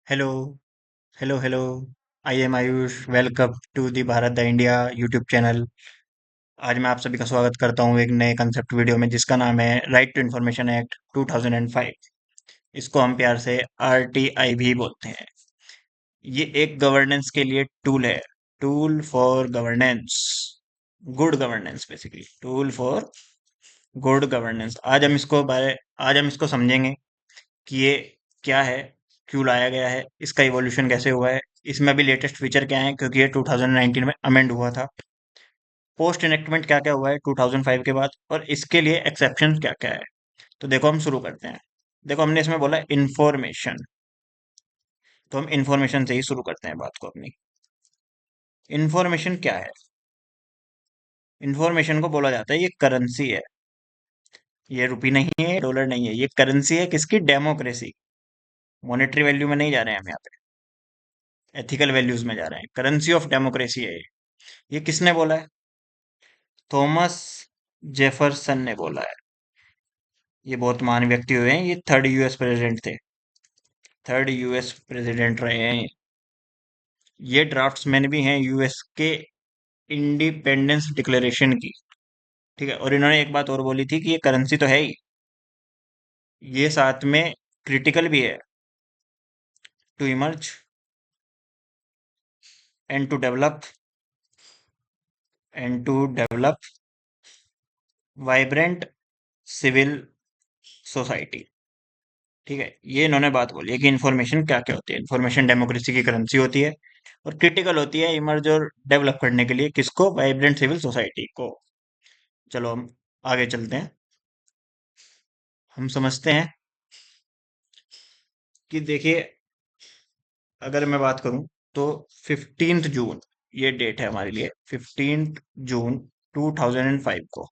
Hello hello I am Ayush. Welcome to the Bharat the India YouTube channel. आज मैं आप सभी का स्वागत करता हूँ एक नए कंसेप्ट वीडियो में जिसका नाम है राइट टू इंफॉर्मेशन एक्ट 2005। इसको हम प्यार से आरटीआई भी बोलते हैं। ये एक गवर्नेंस के लिए टूल है। Tool for governance, good governance, basically tool for good governance. आज हम इसको समझेंगे कि ये क्या है, क्यों लाया गया है, इसका इवोल्यूशन कैसे हुआ है, इसमें अभी लेटेस्ट फीचर क्या है, क्योंकि ये 2019 में अमेंड हुआ था। पोस्ट इनेक्टमेंट क्या क्या हुआ है 2005 के बाद, और इसके लिए एक्सेप्शन क्या क्या है। तो देखो हम शुरू करते हैं। देखो हमने इसमें बोला इंफॉर्मेशन, तो हम इंफॉर्मेशन से ही शुरू करते हैं बात को अपनी। इंफॉर्मेशन क्या है? इंफॉर्मेशन को बोला जाता है ये करेंसी है। ये रुपी नहीं है, डॉलर नहीं है, ये करेंसी है किसकी? डेमोक्रेसी। मॉनेटरी वैल्यू में नहीं जा रहे हैं हम यहाँ पे, एथिकल वैल्यूज में जा रहे हैं। करेंसी ऑफ डेमोक्रेसी है ये किसने बोला है? थॉमस जेफरसन ने बोला है। ये बहुत महान व्यक्ति हुए हैं, ये थर्ड यूएस प्रेसिडेंट थे। थर्ड यूएस प्रेसिडेंट रहे हैं। ये ड्राफ्ट्समैन भी हैं यूएस के इंडिपेंडेंस डिक्लेरेशन की। ठीक है, और इन्होंने एक बात और बोली थी कि ये करेंसी तो है ही, ये साथ में क्रिटिकल भी है to emerge and to develop vibrant civil society. ठीक है, ये इन्होंने बात बोली है कि इन्फॉर्मेशन क्या क्या होती है। इन्फॉर्मेशन डेमोक्रेसी की करेंसी होती है और क्रिटिकल होती है इमर्ज और डेवलप करने के लिए किसको? वाइब्रेंट सिविल सोसाइटी को। चलो हम आगे चलते हैं। हम समझते हैं कि देखिए, अगर मैं बात करूं तो 15 जून ये डेट है हमारे लिए। 15 जून 2005 को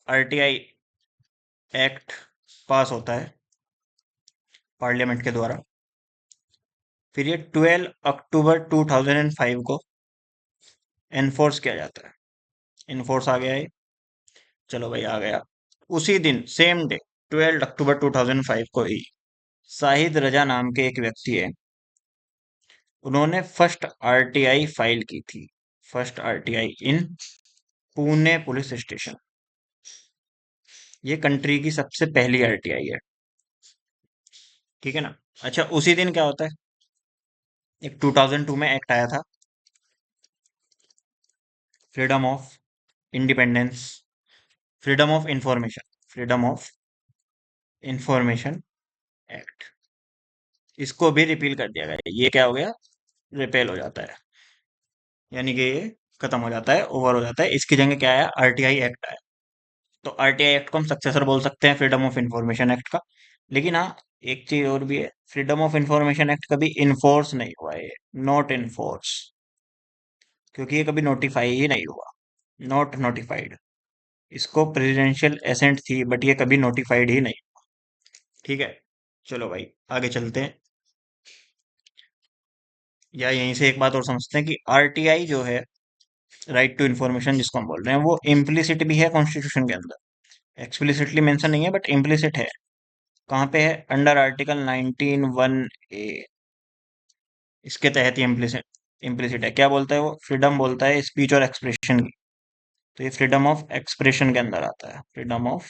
आरटीआई एक्ट पास होता है पार्लियामेंट के द्वारा। फिर ये 12 अक्टूबर 2005 को एनफोर्स किया जाता है। इनफोर्स आ गया है। चलो भाई आ गया। उसी दिन सेम डे 12 अक्टूबर 2005 को ही शाहिद रजा नाम के एक व्यक्ति है, उन्होंने फर्स्ट आरटीआई फाइल की थी। फर्स्ट आरटीआई इन पुणे पुलिस स्टेशन। ये कंट्री की सबसे पहली आरटीआई है। ठीक है ना? अच्छा, उसी दिन क्या होता है, एक 2002 में एक्ट आया था, freedom of independence, freedom of information, freedom of information act. इसको भी रिपील कर दिया गया। ये क्या हो गया? रिपेल हो जाता है, यानी कि ये खत्म हो जाता है, ओवर हो जाता है। इसकी जगह क्या आया? आरटीआई एक्ट आया। तो आरटीआई एक्ट को हम सक्सेसर बोल सकते हैं फ्रीडम ऑफ इंफॉर्मेशन एक्ट का। लेकिन हाँ, एक चीज और भी है, फ्रीडम ऑफ इंफॉर्मेशन एक्ट कभी इन्फोर्स नहीं हुआ है, नॉट इन्फोर्स, क्योंकि ये कभी नोटिफाई ही नहीं हुआ। Not notified. इसको प्रेसिडेंशियल एसेंट थी बट ये कभी नोटिफाइड ही नहीं। ठीक है, चलो भाई आगे चलते हैं। या यहीं से एक बात और समझते हैं कि आरटीआई जो है, राइट टू इन्फॉर्मेशन जिसको हम बोल रहे हैं, वो इम्प्लिसिट भी है कॉन्स्टिट्यूशन के अंदर। एक्सप्लिसिटली मेंशन नहीं है बट इम्प्लिसिट है। कहाँ पे है? Under article 19(1)(a)। इसके तहत ये इम्प्लिसिट इम्प्लिसिट है। क्या बोलता है वो? फ्रीडम बोलता है स्पीच और एक्सप्रेशन की। तो ये फ्रीडम ऑफ एक्सप्रेशन के अंदर आता है। फ्रीडम ऑफ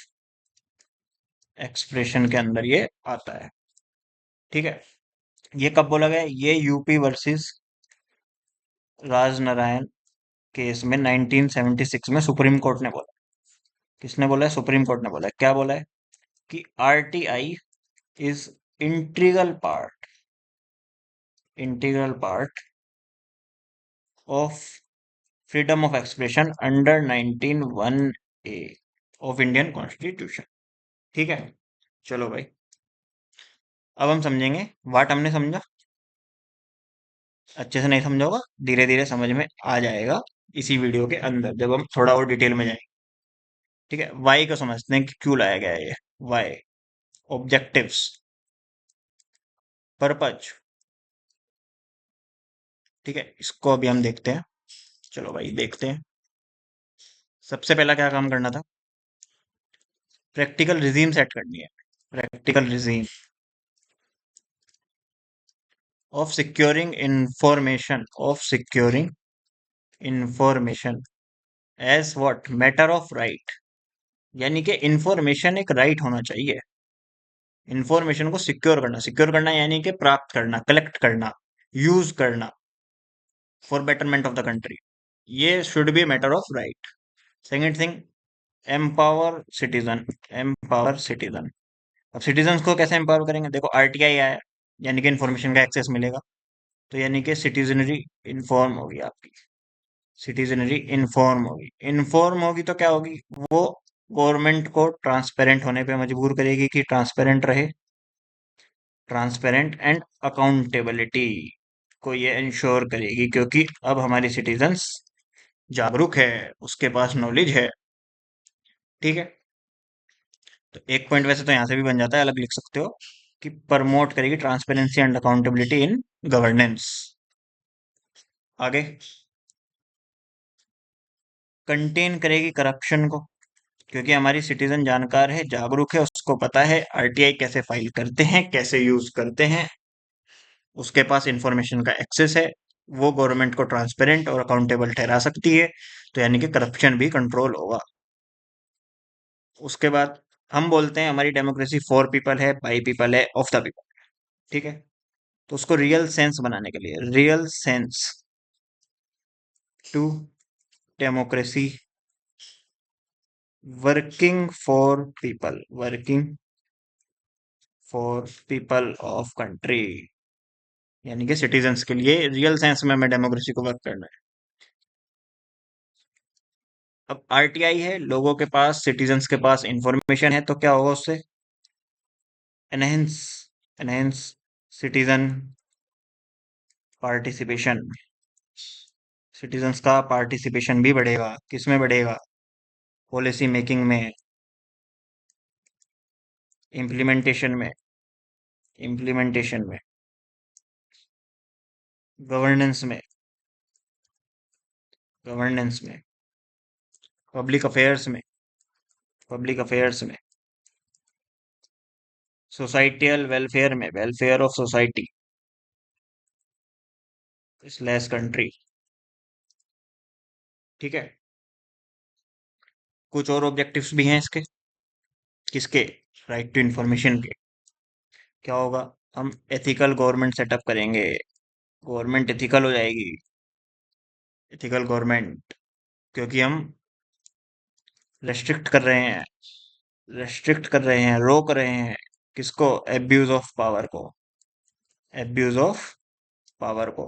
एक्सप्रेशन के अंदर ये आता है। ठीक है, ये कब बोला गया? ये यूपी वर्सेस राजनारायण केस में 1976 में सुप्रीम कोर्ट ने बोला। किसने बोला है? सुप्रीम कोर्ट ने बोला है। क्या बोला है? कि RTI is integral part, integral part of freedom of expression under 19(1)(a) of Indian constitution. ठीक है, चलो भाई अब हम समझेंगे। वाट हमने समझा, अच्छे से नहीं समझा होगा, धीरे धीरे समझ में आ जाएगा इसी वीडियो के अंदर जब हम थोड़ा और डिटेल में जाएंगे। ठीक है, वाई को समझते हैं कि क्यों लाया गया है ये। Why, objectives, purpose. ठीक है, इसको अभी हम देखते हैं। चलो भाई देखते हैं। सबसे पहला क्या काम करना था? प्रैक्टिकल रिजीम सेट करनी है। Practical regime, of securing information, of securing information as what matter of right, यानी कि इंफॉर्मेशन एक राइट होना चाहिए। इंफॉर्मेशन को सिक्योर करना, सिक्योर करना यानी कि प्राप्त करना, कलेक्ट करना, यूज करना for betterment of the country, ये should be matter of right. Second thing, empower citizen, empower citizen. अब सिटीजन्स को कैसे एम्पावर करेंगे? देखो आरटीआई आया, यानी कि इन्फॉर्मेशन का एक्सेस मिलेगा, तो यानी कि सिटीजनरी इन्फॉर्म होगी आपकी, सिटीजनरी इन्फॉर्म होगी, इन्फॉर्म होगी तो क्या होगी? वो गवर्नमेंट को ट्रांसपेरेंट होने पे मजबूर करेगी कि ट्रांसपेरेंट रहे, ट्रांसपेरेंट एंड अकाउंटेबिलिटी को ये इंश्योर करेगी, क्योंकि अब हमारी सिटीजन्स जागरूक है, उसके पास नॉलेज है। ठीक है, तो एक पॉइंट वैसे तो यहाँ से भी बन जाता है, अलग लिख सकते हो कि प्रमोट करेगी transparency and accountability in governance. आगे, कंटेन करेगी करप्शन को, क्योंकि हमारी सिटीजन जानकार है, जागरूक है, उसको पता है आरटीआई कैसे फाइल करते हैं, कैसे यूज करते हैं, उसके पास इंफॉर्मेशन का एक्सेस है, वो गवर्नमेंट को ट्रांसपेरेंट और अकाउंटेबल ठहरा सकती है, तो यानी कि करप्शन भी कंट्रोल होगा। उसके बाद हम बोलते हैं हमारी डेमोक्रेसी फॉर पीपल है, बाई पीपल है, ऑफ द पीपल। ठीक है, तो उसको रियल सेंस बनाने के लिए, real sense to democracy working for people, working for people of country, यानी कि सिटीजन्स के लिए रियल सेंस में हमें डेमोक्रेसी को वर्क करना है। अब आरटीआई है, लोगों के पास, सिटीजन्स के पास इंफॉर्मेशन है, तो क्या होगा उससे? Enhance, enhance citizen participation, citizens का पार्टिसिपेशन भी बढ़ेगा, किसमें बढ़ेगा? पॉलिसी मेकिंग में, इम्प्लीमेंटेशन में, इम्प्लीमेंटेशन में, गवर्नेंस में, गवर्नेंस में, पब्लिक अफेयर्स में, पब्लिक अफेयर्स में, सोसाइटियल वेलफेयर में, welfare of society slash country. ठीक है, कुछ और ऑब्जेक्टिव्स भी हैं इसके, किसके? राइट टू इंफॉर्मेशन के। क्या होगा? हम एथिकल गवर्नमेंट सेटअप करेंगे, गवर्नमेंट एथिकल हो जाएगी, एथिकल गवर्नमेंट, क्योंकि हम रेस्ट्रिक्ट कर रहे हैं, रेस्ट्रिक्ट कर रहे हैं, रोक रहे हैं, किसको? एब्यूज ऑफ पावर को, एब्यूज ऑफ पावर को।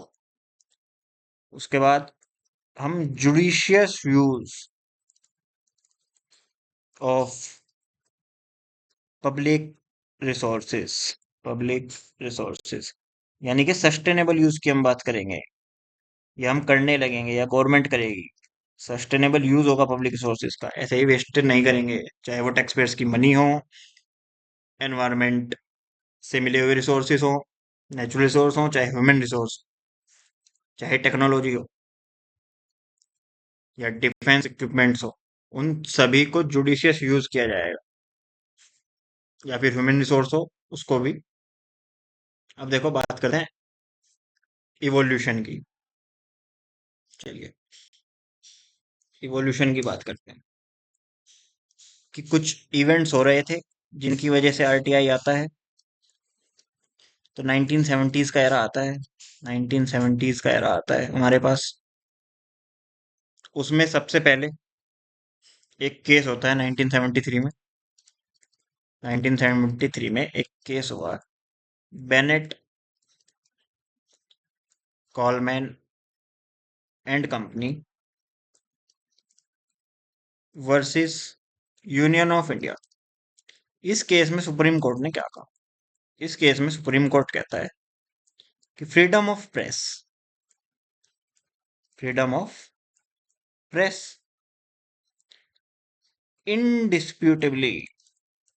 उसके बाद हम judicious use of public resources, public resources, यानी कि सस्टेनेबल यूज की हम बात करेंगे, या हम करने लगेंगे, या गवर्नमेंट करेगी। सस्टेनेबल यूज होगा पब्लिक रिसोर्सेज का, ऐसे ही वेस्ट नहीं करेंगे, चाहे वो टैक्स पेयर्स की मनी हो, एनवायरमेंट से मिले हुए रिसोर्सेज हो, नेचुरल रिसोर्स हो, चाहे ह्यूमन रिसोर्स, चाहे टेक्नोलॉजी हो, या डिफेंस इक्विपमेंट्स हो, उन सभी को जुडिशियस यूज किया जाएगा, या फिर ह्यूमन रिसोर्स हो उसको भी। अब देखो बात करते हैं इवोल्यूशन की, चलिए इवोल्यूशन की बात करते हैं, कि कुछ इवेंट्स हो रहे थे जिनकी वजह से आरटीआई आता है। तो 1970s का एरा आता है, 1970s का एरा आता है हमारे पास। उसमें सबसे पहले एक केस होता है 1973 में, 1973 में एक केस हुआ, Bennett Coleman and company versus union of India. इस केस में सुप्रीम कोर्ट ने क्या कहा? इस केस में सुप्रीम कोर्ट कहता है कि freedom of press, freedom of press indisputably,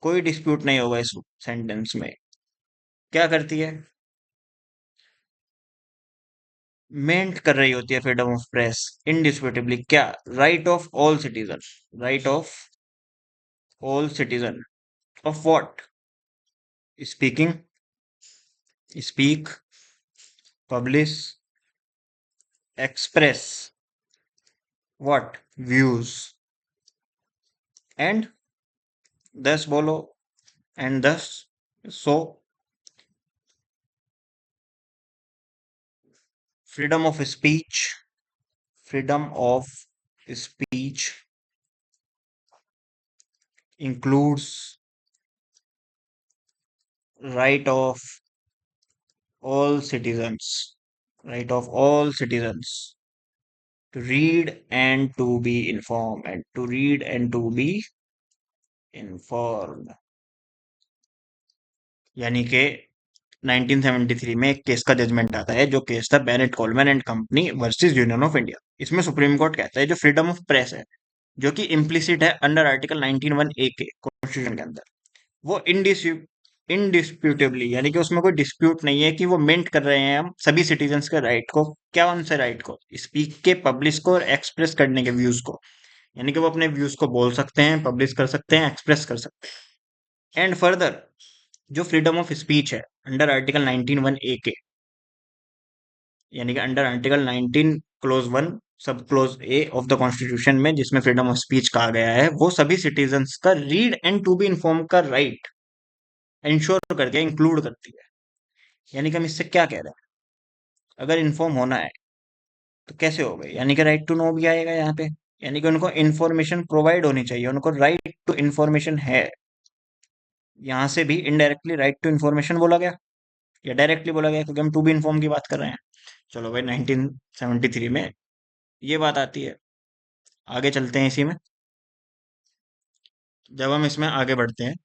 कोई डिस्प्यूट नहीं होगा इस सेंटेंस में, क्या करती है? मेंट कर रही होती है फ्रीडम ऑफ प्रेस इनडिस्प्यूटेबली, क्या? Right of all citizen, right of all citizen of what? Speaking, speak, publish, express what, views, and दस बोलो, एंड दस so freedom of speech, freedom of speech includes right of all citizens, right of all citizens to read and to be informed, and to read and to be informed. यानी कि 1973 में एक case का judgement आता है, जो case था Bennett Coleman and company versus union of India. इसमें सुप्रीम कोर्ट कहता है जो फ्रीडम ऑफ प्रेस है, जो कि इम्प्लिसिट है अंडर आर्टिकल 19(1) ए के कॉन्स्टिट्यूशन के अंदर, वो इंडिस्प्यूटेबली, यानी कि उसमें कोई डिस्प्यूट नहीं है कि वो मेंट कर रहे हैं हम सभी सिटीजन्स के राइट को। क्या उनसे राइट को? स्पीक के, पब्लिश को और एक्सप्रेस करने के व्यूज को। यानी कि वो अपने व्यूज को बोल सकते हैं, पब्लिश कर सकते हैं, एक्सप्रेस कर सकते हैं। एंड फर्दर, जो फ्रीडम ऑफ स्पीच है अंडर आर्टिकल 19(1) ए के, यानी कि अंडर आर्टिकल 19 क्लोज 1 सब close A of the constitution में, जिसमें फ्रीडम ऑफ स्पीच कहा गया है, वो सभी सिटीजन्स का read and to be inform का राइट इंश्योर करती है, इंक्लूड करती है। यानी कि हम इससे क्या कह रहे हैं, अगर इन्फॉर्म होना है तो कैसे हो गए, यानी कि राइट टू नो भी आएगा यहाँ पे। यानी कि उनको इन्फॉर्मेशन प्रोवाइड होनी चाहिए, उनको राइट टू इन्फॉर्मेशन है। यहाँ से भी इनडायरेक्टली राइट टू इन्फॉर्मेशन बोला गया, या डायरेक्टली बोला गया, क्योंकि हम टू बी इन्फॉर्म की बात कर रहे हैं। चलो भाई, 1973 में ये बात आती है। आगे चलते हैं इसी में। जब हम इसमें आगे बढ़ते हैं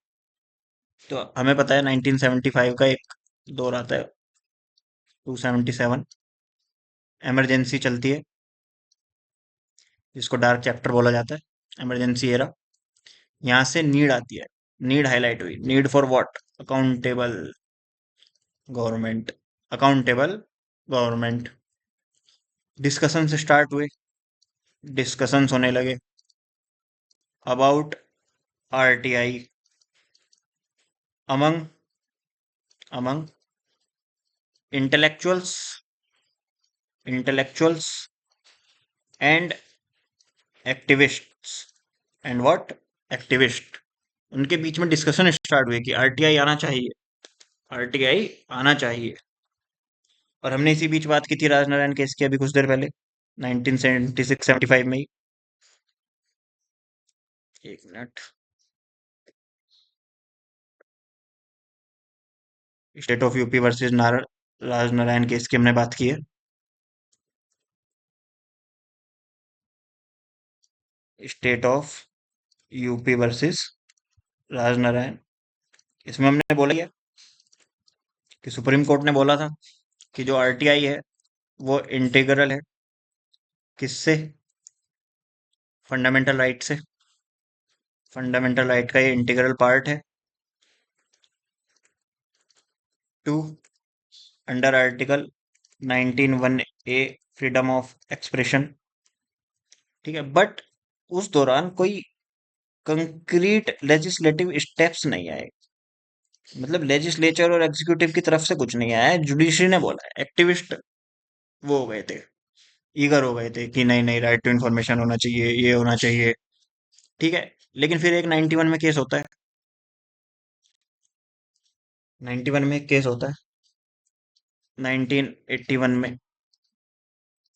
तो हमें पता है 1975 का एक दौर आता है, 277, इमरजेंसी चलती है, जिसको डार्क चैप्टर बोला जाता है, इमरजेंसी एरा। यहाँ से नीड आती है, नीड हाईलाइट हुई, need for what, accountable government, accountable government. Discussions start हुए, डिस्कशंस होने लगे about RTI among among intellectuals intellectuals and activists, and what, activist. उनके बीच में डिस्कशन स्टार्ट हुई कि आरटीआई आना चाहिए, आरटीआई आना चाहिए। और हमने इसी बीच बात की थी राजनारायण केस की, अभी कुछ देर पहले, 1976-75 में ही। एक minute, state of UP versus Rajnarayan case की हमने बात की है। State of UP versus Rajnarayan, इसमें हमने बोला क्या कि सुप्रीम कोर्ट ने बोला था कि जो आरटीआई है वो इंटीग्रल है, किससे, फंडामेंटल राइट से। फंडामेंटल राइट का ये इंटीग्रल पार्ट है too, under article 19(1) A, freedom of expression. ठीक है, बट उस दौरान कोई कंक्रीट लेजिस्लेटिव स्टेप्स नहीं आए, मतलब लेजिस्लेचर और एग्जीक्यूटिव की तरफ से कुछ नहीं आया है, जुडिशरी ने बोला है। एक्टिविस्ट वो हो गए थे, ईगर हो गए थे कि नहीं नहीं, राइट टू इन्फॉर्मेशन होना चाहिए, ये होना चाहिए। ठीक है, लेकिन फिर एक 91 में केस होता है, 91 में एक केस होता है, 1981 में,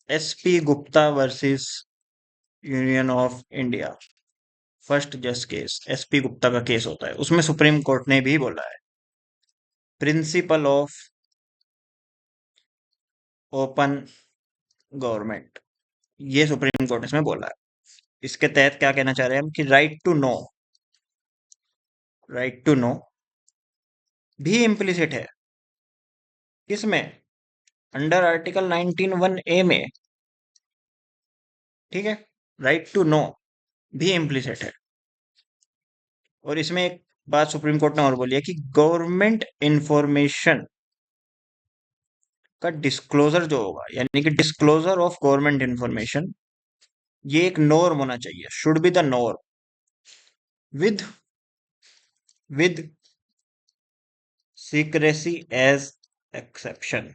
SP Gupta versus union of India, first just case, SP Gupta का केस होता है। उसमें सुप्रीम कोर्ट ने भी बोला है, प्रिंसिपल ऑफ ओपन गवर्नमेंट, ये सुप्रीम कोर्ट ने इसमें बोला है। इसके तहत क्या कहना चाह रहे हैं हम कि right to know, right to know भी इम्प्लिसिट है, किसमें, अंडर आर्टिकल 19(1) ए में। ठीक है, राइट टू नो भी इम्प्लिसिट है। और इसमें एक बात सुप्रीम कोर्ट ने और बोली है कि गवर्नमेंट इंफॉर्मेशन का डिस्क्लोजर जो होगा, यानी कि डिस्क्लोजर ऑफ गवर्नमेंट इंफॉर्मेशन, ये एक नॉर्म होना चाहिए, should be the norm, with secrecy as exception.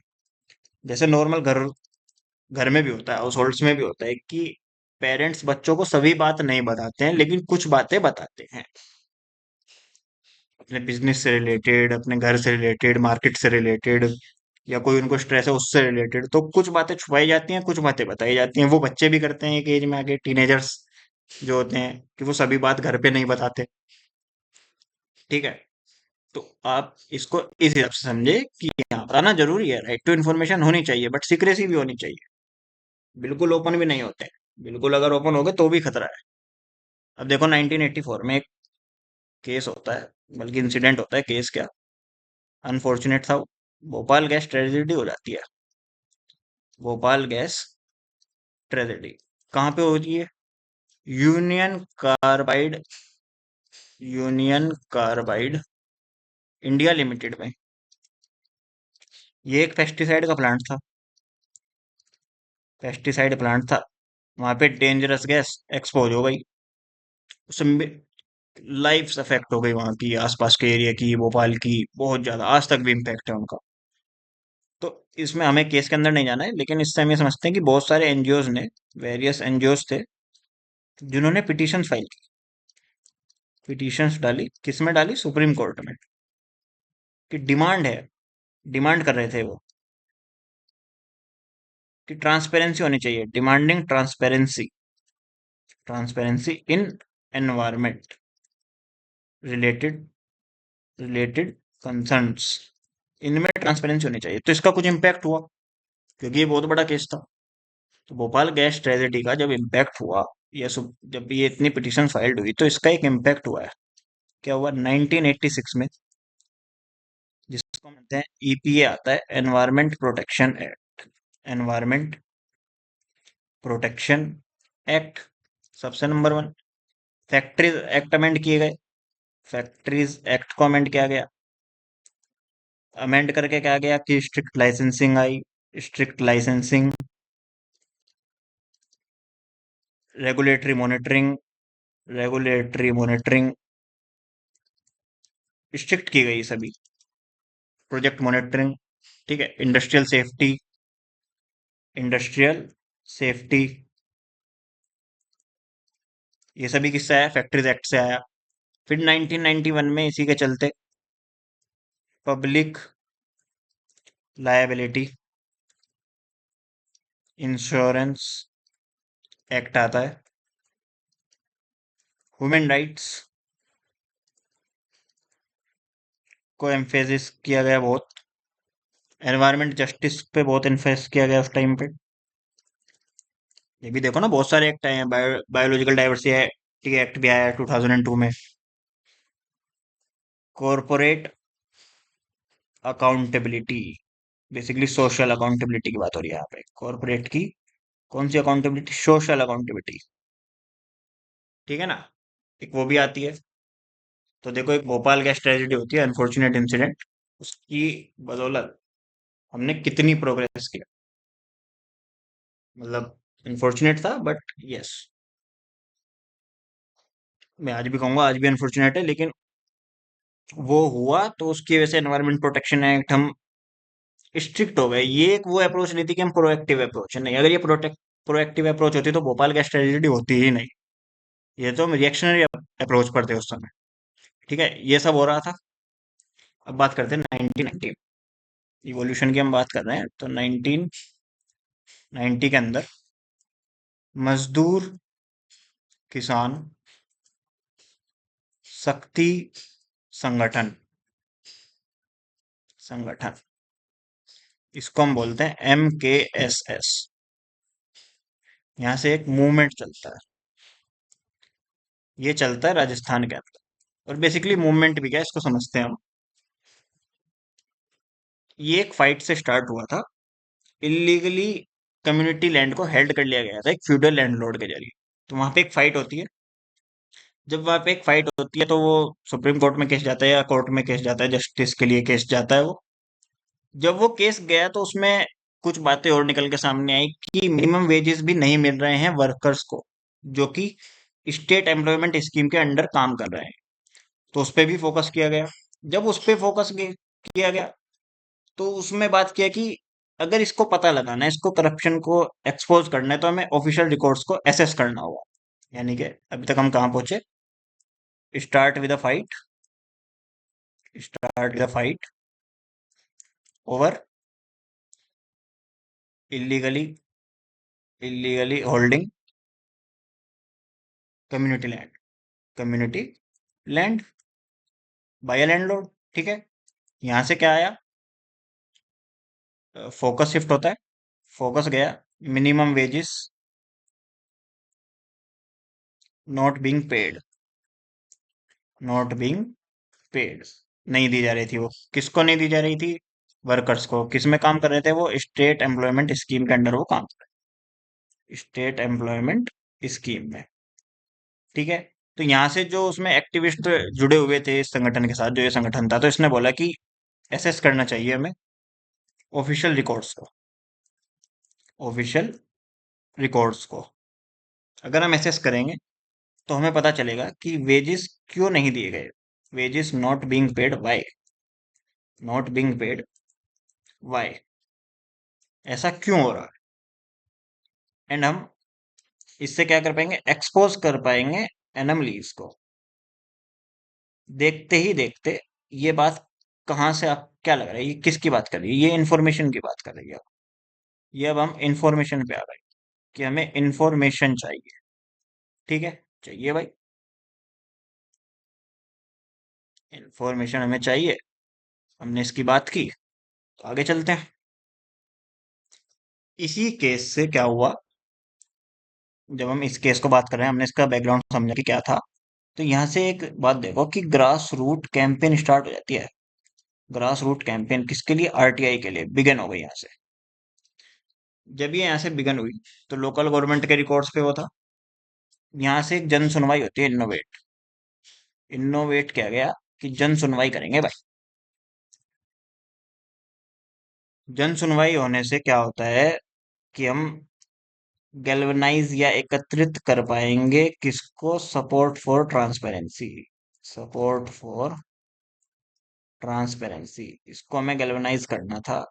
जैसे नॉर्मल घर घर में भी होता है, हाउस होल्ड्स में भी होता है कि पेरेंट्स बच्चों को सभी बात नहीं बताते हैं, लेकिन कुछ बातें बताते हैं। अपने बिजनेस से रिलेटेड, अपने घर से रिलेटेड, मार्केट से रिलेटेड, या कोई उनको स्ट्रेस है उससे रिलेटेड, तो कुछ बातें छुपाई जाती हैं, कुछ बातें बताई जाती हैं। वो बच्चे भी करते हैं एक एज में आके, टीनेजर्स जो होते हैं, कि वो सभी बात घर पे नहीं बताते। ठीक है। तो आप इसको इस हिसाब से समझे कि हाँ, बताना जरूरी है, राइट टू इन्फॉर्मेशन होनी चाहिए, बट सीक्रेसी भी होनी चाहिए। बिल्कुल ओपन भी नहीं होते। बिल्कुल अगर ओपन हो गए तो भी खतरा है। अब देखो 1984 में एक केस होता है, बल्कि इंसिडेंट होता है, केस क्या, अनफॉर्चुनेट था वो। भोपाल गैस ट्रेजेडी हो जाती है। भोपाल गैस ट्रेजेडी कहाँ पे होती है? Union carbide, union carbide India limited में। ये एक पेस्टिसाइड का प्लांट था, पेस्टिसाइड प्लांट था। वहां पे डेंजरस गैस एक्सपोज हो गई, उसमें लाइफ अफेक्ट हो गई, वहां की आसपास के एरिया की, भोपाल की, बहुत ज्यादा, आज तक भी इम्पैक्ट है उनका। तो इसमें हमें केस के अंदर नहीं जाना है, लेकिन इससे हम ये समझते हैं कि बहुत सारे एनजीओज ने, वेरियस एनजीओज थे जिन्होंने पिटीशन फाइल की, पिटीशंस डाली, किसमें डाली? सुप्रीम कोर्ट में। कि डिमांड है, डिमांड कर रहे थे वो कि ट्रांसपेरेंसी होनी चाहिए, demanding transparency, transparency in environment related, related concerns, इनमें ट्रांसपेरेंसी होनी चाहिए। तो इसका कुछ इम्पैक्ट हुआ, क्योंकि ये बहुत बड़ा केस था। तो भोपाल गैस ट्रेजेडी का जब इम्पैक्ट हुआ, जब ये इतनी पिटीशन फाइल्ड हुई, तो इसका एक इम्पैक्ट हुआ है। क्या हुआ? 1986 में, जिसको कहते हैं ईपीए आता है, environment protection act, environment protection act, सबसे number one. Factories act amend किए गए, फैक्ट्रीज एक्ट को अमेंड किया गया। अमेंड करके क्या गया कि स्ट्रिक्ट लाइसेंसिंग आई, strict licensing, regulatory monitoring, regulatory monitoring strict की गई सभी, प्रोजेक्ट मॉनिटरिंग। ठीक है। इंडस्ट्रियल सेफ्टी, इंडस्ट्रियल सेफ्टी, ये सभी किससे आया? फैक्ट्रीज एक्ट से आया। फिर 1991 में इसी के चलते पब्लिक लायबिलिटी इंश्योरेंस एक्ट आता है। ह्यूमन राइट्स को एम्फेसिस किया गया बहुत, एनवायरमेंट जस्टिस पे बहुत एम्फेसिस किया गया उस टाइम पे। ये भी देखो ना, बहुत सारे एक्ट आए हैं, बायोलॉजिकल डाइवर्सिटी एक्ट भी आया है 2002 में। Corporate accountability, basically social accountability की बात हो रही है यहाँ पे। कॉरपोरेट की कौन सी अकाउंटेबिलिटी? Social accountability. ठीक है ना, एक वो भी आती है। तो देखो, एक भोपाल गैस ट्रेजेडी होती है, अनफॉर्चुनेट इंसिडेंट, उसकी बदौलत हमने कितनी प्रोग्रेस किया। मतलब अनफॉर्चुनेट था, बट यस, मैं आज भी कहूंगा आज भी अनफॉर्चुनेट है, लेकिन वो हुआ तो उसकी वजह से एनवायरमेंट प्रोटेक्शन एक्ट हम स्ट्रिक्ट हो गए। ये एक वो अप्रोच नहीं थी कि हम प्रोएक्टिव अप्रोच है, नहीं। अगर ये प्रोएक्टिव अप्रोच होती तो भोपाल गैस ट्रेजेडी होती ही नहीं। ये तो हम रिएक्शनरी अप्रोच पर थे उस समय। ठीक है, ये सब हो रहा था। अब बात करते हैं 1990, इवोल्यूशन की हम बात कर रहे हैं, तो 1990 के अंदर मजदूर किसान शक्ति संगठन, संगठन, इसको हम बोलते हैं MKSS। यहाँ से एक मूवमेंट चलता है, ये चलता है राजस्थान के अंदर। और बेसिकली मूवमेंट भी क्या है, इसको समझते हैं हम। ये एक फाइट से स्टार्ट हुआ था। इलीगली कम्युनिटी लैंड को हेल्ड कर लिया गया था एक फ्यूडल लैंडलॉर्ड के जरिए। तो वहां पे एक फाइट होती है। जब वहां पे एक फाइट होती है तो वो सुप्रीम कोर्ट में केस जाता है, या कोर्ट में केस जाता है, जस्टिस के लिए केस जाता है वो। जब वो केस गया तो उसमें कुछ बातें और निकल के सामने आई कि मिनिमम वेजेस भी नहीं मिल रहे हैं वर्कर्स को, जो कि स्टेट एम्प्लॉयमेंट स्कीम के अंडर काम कर रहे हैं। तो उस पर भी फोकस किया गया। जब उस पर फोकस किया गया, तो उसमें बात किया कि अगर इसको पता लगाना है, इसको करप्शन को एक्सपोज करना है, तो हमें ऑफिशियल रिकॉर्ड्स को एसेस करना होगा। यानी कि अभी तक हम कहाँ पहुंचे? Start with a fight, start with a fight over illegally illegally holding community land, community land by landlord. ठीक है, यहां से क्या आया? फोकस शिफ्ट होता है, फोकस गया minimum wages not being paid, not being paid, नहीं दी जा रही थी। वो किसको नहीं दी जा रही थी? वर्कर्स को। किस में काम कर रहे थे वो? स्टेट एम्प्लॉयमेंट स्कीम के अंडर वो काम कर रहे, स्टेट एम्प्लॉयमेंट स्कीम में। ठीक है, तो यहाँ से जो उसमें एक्टिविस्ट जुड़े हुए थे इस संगठन के साथ, जो ये संगठन था, तो इसने बोला कि एसेस करना चाहिए हमें ऑफिशियल रिकॉर्ड्स को, ऑफिशियल रिकॉर्ड्स को। अगर हम एसेस करेंगे तो हमें पता चलेगा कि वेजेस क्यों नहीं दिए गए, wages not being paid why, not being paid why, ऐसा क्यों हो रहा है। एंड हम इससे क्या कर पाएंगे? एक्सपोज कर पाएंगे एनमलीज को। देखते ही देखते ये बात कहाँ से, आप क्या लग रहा है ये किसकी बात कर रही है? ये इंफॉर्मेशन की बात कर रही है। ये अब हम इंफॉर्मेशन पे आ गए कि हमें इंफॉर्मेशन चाहिए। ठीक है, चाहिए भाई, इंफॉर्मेशन हमें चाहिए। हमने इसकी बात की, तो आगे चलते हैं। इसी केस से क्या हुआ? जब हम इस केस को बात कर रहे हैं, हमने इसका बैकग्राउंड समझा कि क्या था। तो यहाँ से एक बात देखो कि ग्रास रूट कैंपेन स्टार्ट हो जाती है। ग्रास रूट कैंपेन किसके लिए? आरटीआई के लिए बिगन हो गई यहाँ से। जब ये यहाँ से बिगन हुई तो लोकल गवर्नमेंट के रिकॉर्ड्स पे वो था। यहाँ से एक जन सुनवाई होती है, इनोवेट, इनोवेट किया गया कि जन सुनवाई करेंगे भाई। जन सुनवाई होने से क्या होता है कि हम गैल्वनाइज या एकत्रित कर पाएंगे किसको? Support for transparency, support for transparency, इसको हमें गैल्वनाइज करना था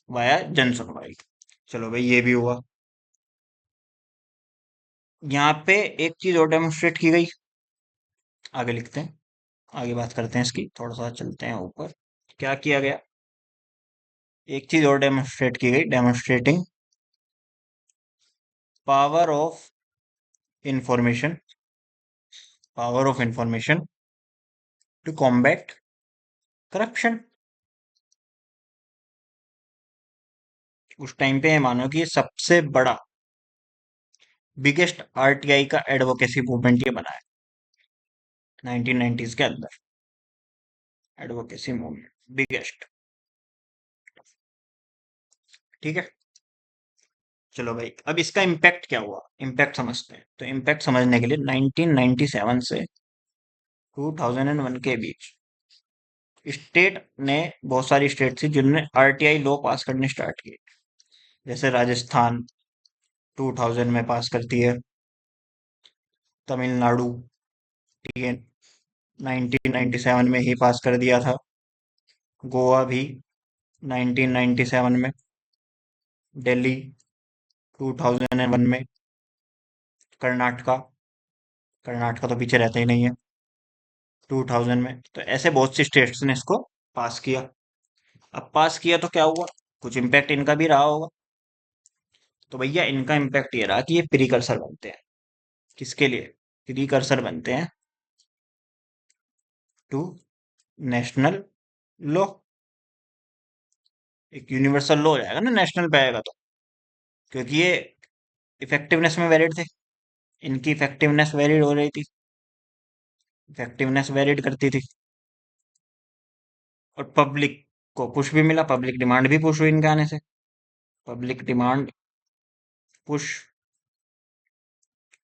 वाया जन सुनवाई। चलो भाई, ये भी हुआ। यहाँ पे एक चीज और डेमोन्स्ट्रेट की गई, आगे लिखते हैं, आगे बात करते हैं इसकी, थोड़ा सा चलते हैं ऊपर। क्या किया गया? एक चीज और डेमोन्स्ट्रेट की गई, demonstrating power of information, power of information to combat corruption. उस टाइम पे मानो कि ये सबसे बड़ा, बिगेस्ट आरटीआई का एडवोकेसी मूवमेंट ये बना है 1990s के अंदर। Advocacy movement biggest. ठीक है, चलो भाई, अब इसका इम्पैक्ट क्या हुआ, इम्पैक्ट समझते हैं। तो इम्पैक्ट समझने के लिए 1997 से 2001 के बीच स्टेट ने, बहुत सारी स्टेट थी जिन्होंने आरटीआई लॉ पास करने स्टार्ट किए। जैसे राजस्थान 2000 में पास करती है, तमिलनाडु, ठीक है, 1997 में ही पास कर दिया था। गोवा भी 1997 में, दिल्ली 2001 में, कर्नाटका, कर्नाटका तो पीछे रहता ही नहीं है, 2000 में। तो ऐसे बहुत सी स्टेट्स ने इसको पास किया। अब पास किया तो क्या हुआ? कुछ इम्पैक्ट इनका भी रहा होगा। तो भैया, इनका इम्पैक्ट ये रहा कि ये प्रीकर्सर बनते हैं। किसके लिए? प्रीकर्सर बनते हैं टू नेशनल लॉ। एक यूनिवर्सल लॉ हो जाएगा ना नेशनल पे आएगा तो, क्योंकि ये इफेक्टिवनेस में वैलिड थे। इनकी इफेक्टिवनेस वैलिड हो रही थी, इफेक्टिवनेस वैलिड करती थी। और पब्लिक को पुश भी मिला, पब्लिक डिमांड भी पुश हुई इनके आने से। Public demand push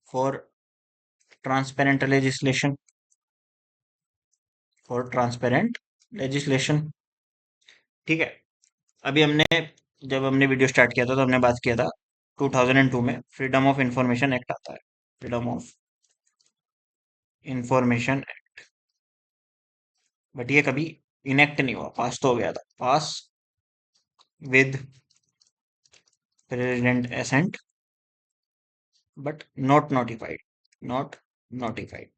for transparent legislation, for transparent legislation. ठीक है, अभी हमने, जब हमने वीडियो स्टार्ट किया था तो हमने बात किया था 2002 में फ्रीडम ऑफ इंफॉर्मेशन एक्ट आता है, फ्रीडम ऑफ इंफॉर्मेशन। बट ये कभी इनेक्ट नहीं हुआ, पास तो हो गया था, pass with president assent but not notified, not notified.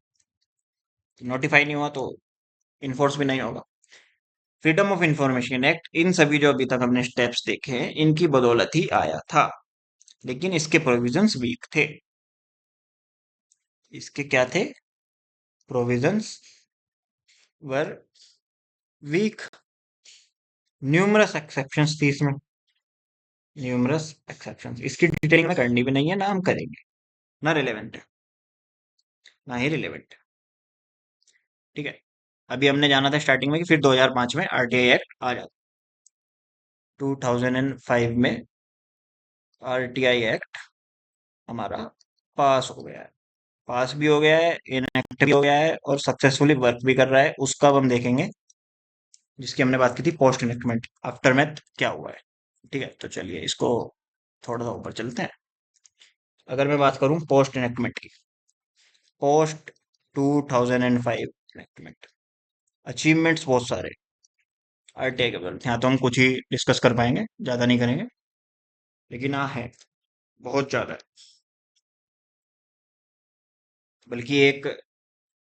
Notify नहीं हुआ तो इन्फोर्स भी नहीं होगा। फ्रीडम ऑफ इंफॉर्मेशन एक्ट, इन सभी जो अभी तक हमने स्टेप्स देखे हैं इनकी बदौलत ही आया था, लेकिन इसके प्रोविजंस वीक थे। इसके क्या थे? प्रोविजंस वर वीक। न्यूमरस एक्सेप्शंस थी इसमें, न्यूमरस एक्सेप्शंस। इसकी डिटेलिंग में करनी भी नहीं है, ना हम करेंगे, ना रिलेवेंट है, ना ही रिलेवेंट है। ठीक है। अभी हमने जाना था स्टार्टिंग में कि फिर 2005 में आरटीआई एक्ट आ जाता। 2005 में आरटीआई एक्ट हमारा पास हो गया है। पास भी हो गया है, इनएक्ट भी हो गया है और सक्सेसफुली वर्क भी कर रहा है। उसका अब हम देखेंगे, जिसकी हमने बात की थी पोस्ट इनेक्टमेंट, आफ्टर मैथ क्या हुआ है। ठीक है, तो चलिए इसको थोड़ा सा ऊपर चलते हैं। अगर मैं बात करूं पोस्ट इनेक्टमेंट की, पोस्ट 2005 इनेक्टमेंट, अचीवमेंट्स बहुत सारे आरटीआई के बदले। यहाँ तो हम कुछ ही डिस्कस कर पाएंगे, ज्यादा नहीं करेंगे, लेकिन हाँ है, बहुत ज्यादा है। बल्कि एक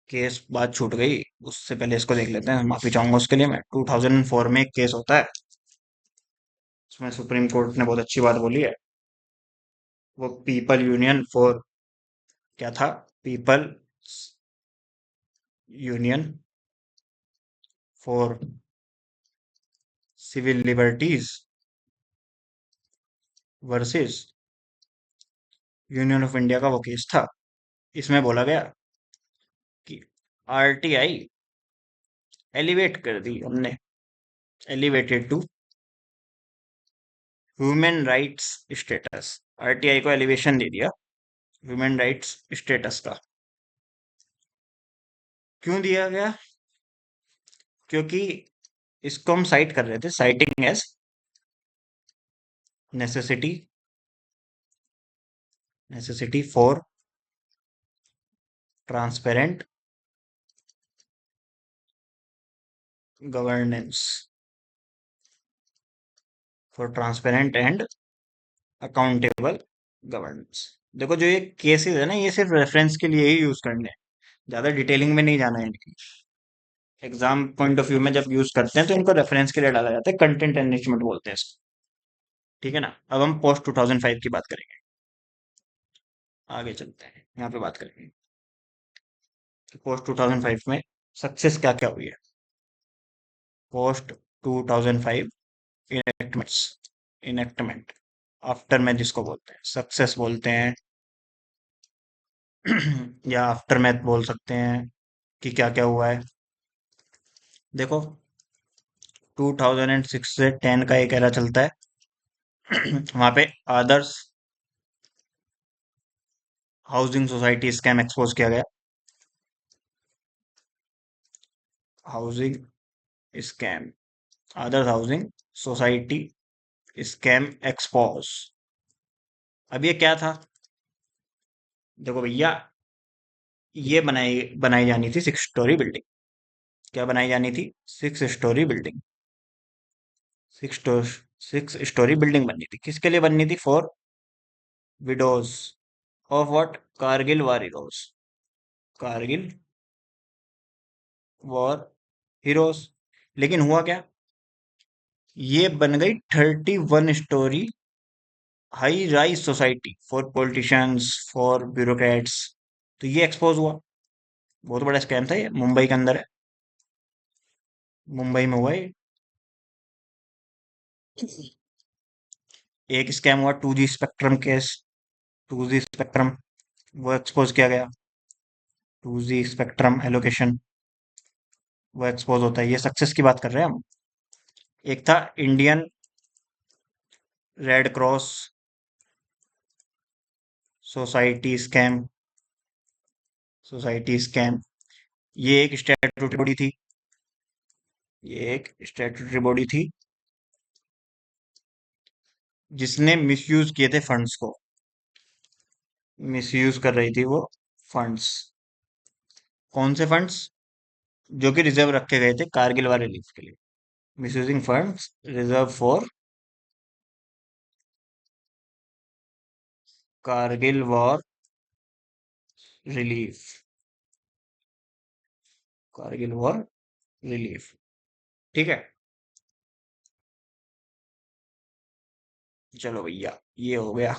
केस बात छूट गई, उससे पहले इसको देख लेते हैं। माफी चाहूंगा उसके लिए मैं। 2004 में एक केस होता है, उसमें सुप्रीम कोर्ट ने बहुत अच्छी बात बोली है। वो पीपल यूनियन फॉर, क्या था? People union for civil liberties versus union of India का वो केस था। इसमें बोला गया कि आरटीआई एलिवेट कर दी हमने, elevated to human rights status. RTI को एलिवेशन दे दिया ह्यूमन राइट्स स्टेटस का। क्यों दिया गया? क्योंकि इसको हम साइट कर रहे थे, citing as necessity, necessity for transparent governance, for transparent and accountable governance. देखो जो ये केसेस है ना, ये सिर्फ रेफरेंस के लिए ही यूज करने हैं, ज्यादा डिटेलिंग में नहीं जाना है इनकी। एग्जाम पॉइंट ऑफ व्यू में जब यूज करते हैं तो इनको रेफरेंस के लिए डाला जाता है, कंटेंट एनरिचमेंट बोलते हैं इसको। ठीक है ना। अब हम पोस्ट 2005 की बात करेंगे, आगे चलते हैं, यहाँ पे बात करेंगे कि पोस्ट 2005 में सक्सेस क्या क्या हुई है। पोस्ट 2005 इनेक्टमेंट्स, इनेक्टमेंट आफ्टर में जिसको बोलते हैं, सक्सेस बोलते हैं या आफ्टर मैथ बोल सकते हैं कि क्या क्या हुआ है। देखो 2006 से 10 का एक एरा चलता है। वहां पे आदर्श हाउसिंग सोसाइटी स्कैम एक्सपोज किया गया। हाउसिंग स्कैम, आदर्श हाउसिंग सोसाइटी स्कैम एक्सपोज। अब ये क्या था? देखो भैया, ये बनाई बनाई जानी थी 6 स्टोरी बिल्डिंग। क्या बनाई जानी थी? 6 story building. Six six story building बननी थी। किसके लिए बननी थी? For widows of what? Kargil war heroes, Kargil war heroes. लेकिन हुआ क्या? ये बन गई 31 story high rise society for politicians, for bureaucrats. तो ये एक्सपोज हुआ। बहुत बड़ा स्कैम था ये, मुंबई के अंदर है, मुंबई में हुआ ये। एक स्कैम हुआ 2G spectrum case, 2G spectrum, वो एक्सपोज किया गया। 2G स्पेक्ट्रम एलोकेशन, वो एक्सपोज होता है। ये सक्सेस की बात कर रहे हैं हम। एक था Indian red cross society scam, society scam. ये एक स्टैट्यूटरी बॉडी थी, ये एक स्टैट्यूटरी बॉडी थी जिसने मिसयूज किए थे फंड्स को, मिसयूज कर रही थी वो फंड्स। कौन से फंड्स? जो कि रिजर्व रखे गए थे कारगिल वार रिलीफ के लिए। Misusing funds reserve for Kargil war relief, Kargil war relief. ठीक है, चलो भैया, ये हो गया।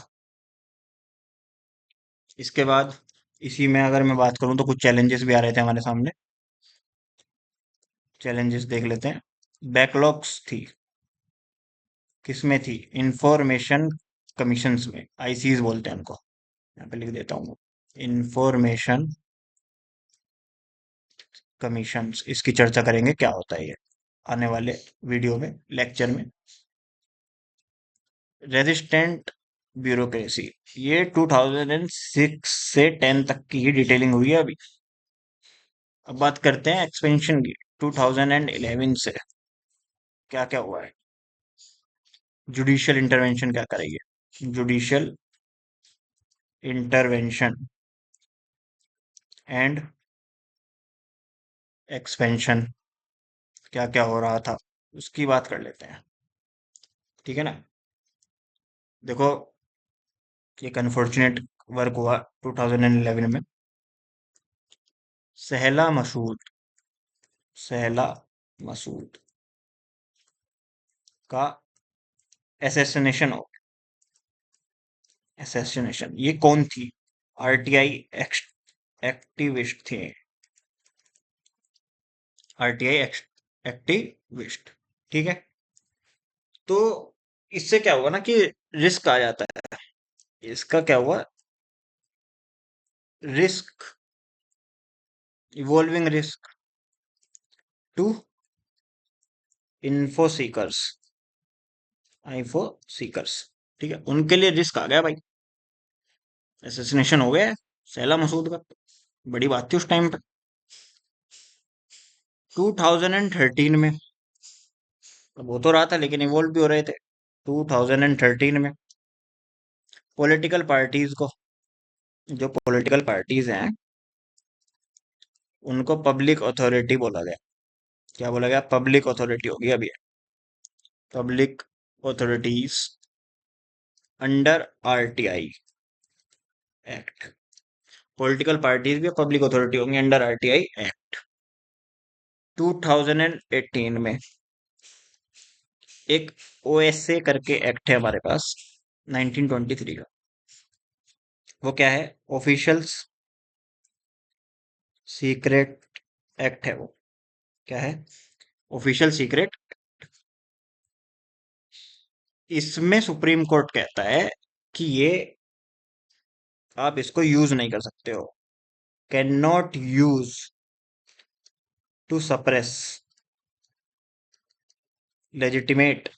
इसके बाद इसी में अगर मैं बात करूं तो कुछ चैलेंजेस भी आ रहे थे हमारे सामने। चैलेंजेस देख लेते हैं। बैकलॉग्स थी, किसमें थी? इंफॉर्मेशन कमीशंस में, आईसीज बोलते हैं उनको। यहाँ पे लिख देता हूँ, इंफॉर्मेशन कमीशंस। इसकी चर्चा करेंगे क्या होता है ये आने वाले वीडियो में, लेक्चर में। रेजिस्टेंट ब्यूरोक्रेसी, ये 2006 से 10 तक की ही डिटेलिंग हुई है अभी। अब बात करते हैं एक्सपेंशन की, 2011 से क्या क्या हुआ है। जुडिशियल इंटरवेंशन क्या करेगी? जुडिशियल इंटरवेंशन एंड एक्सपेंशन, क्या क्या हो रहा था उसकी बात कर लेते हैं। ठीक है ना? देखो, एक अनफॉर्चुनेट वर्क हुआ 2011 में। सहला मसूद, सहला मसूद का एसेसिनेशन हो, एसेसिनेशन। ये कौन थी? आरटीआई एक्टिविस्ट थे, आरटीआई एक्टिविस्ट। ठीक है, तो इससे क्या हुआ ना कि रिस्क आ जाता है। इसका क्या हुआ? Risk, involving risk to info seekers, info seekers. ठीक है, उनके लिए रिस्क आ गया भाई। एसेसिनेशन हो गया है सैला मसूद का। बड़ी बात थी उस टाइम पे, 2013 में। अब हो तो रहा था लेकिन इवोल्व भी हो रहे थे। 2013 में पॉलिटिकल पार्टीज को, जो पॉलिटिकल पार्टीज हैं, उनको पब्लिक अथॉरिटी बोला गया। क्या बोला गया? पब्लिक अथॉरिटी होगी अभी, public authorities under RTI act. Political parties भी पब्लिक अथॉरिटी होंगी अंडर आरटीआई एक्ट। 2018 में एक ओएसए करके एक्ट है हमारे पास, 1923 का। वो क्या है? ऑफिशियल्स सीक्रेट एक्ट है वो। क्या है? Official secret. इसमें सुप्रीम कोर्ट कहता है कि ये आप इसको यूज नहीं कर सकते हो, can not use to suppress legitimate